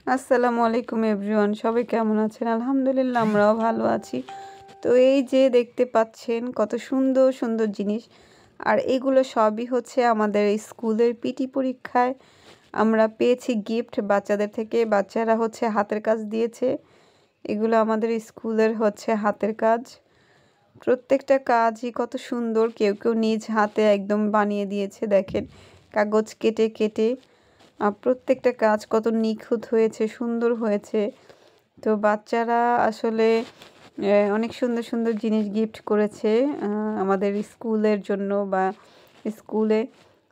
আসসালামু আলাইকুম এভরিওয়ান, সবাই কেমন আছেন? আলহামদুলিল্লাহ আমরাও ভালো আছি। তো এই যে দেখতে পাচ্ছেন কত সুন্দর সুন্দর জিনিস, আর এগুলো সবই হচ্ছে আমাদের স্কুলের পিটি পরীক্ষায় আমরা পেয়েছি গিফট বাচ্চাদের থেকে। বাচ্চারা হচ্ছে হাতের কাজ দিয়েছে। এগুলো আমাদের স্কুলের হচ্ছে হাতের কাজ। প্রত্যেকটা কাজই কত সুন্দর, কেউ কেউ নিজ হাতে একদম বানিয়ে দিয়েছে। দেখেন, কাগজ কেটে কেটে প্রত্যেকটা কাজ কত নিখুঁত হয়েছে, সুন্দর হয়েছে। তো বাচ্চারা আসলে অনেক সুন্দর সুন্দর জিনিস গিফট করেছে আমাদের স্কুলের জন্য বা স্কুলে।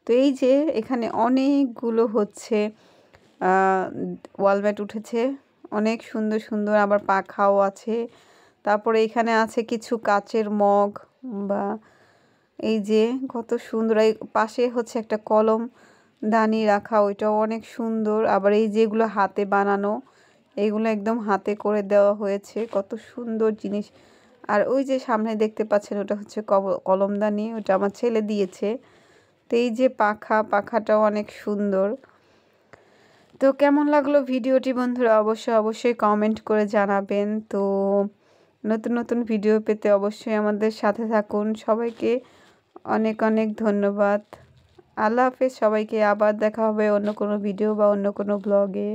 তো এই যে এখানে অনেকগুলো হচ্ছে ওয়ালম্যাট উঠেছে, অনেক সুন্দর সুন্দর, আবার পাখাও আছে। তারপরে এখানে আছে কিছু কাচের মগ, বা এই যে কত সুন্দর। এই পাশে হচ্ছে একটা কলম দানি রাখা, ওইটাও অনেক সুন্দর। আবার এই যেগুলো হাতে বানানো, এইগুলো একদম হাতে করে দেওয়া হয়েছে, কত সুন্দর জিনিস। আর ওই যে সামনে দেখতে পাচ্ছেন, ওটা হচ্ছে কলমদানি, ওটা আমার ছেলে দিয়েছে। তো এই যে পাখাটাও অনেক সুন্দর। তো কেমন লাগলো ভিডিওটি বন্ধুরা, অবশ্যই কমেন্ট করে জানাবেন। তো নতুন নতুন ভিডিও পেতে অবশ্যই আমাদের সাথে থাকুন। সবাইকে অনেক অনেক ধন্যবাদ। আল্লাহ হাফেজ সবাইকে। আবার দেখা হবে অন্য কোনো ভিডিও বা অন্য কোনো ব্লগে।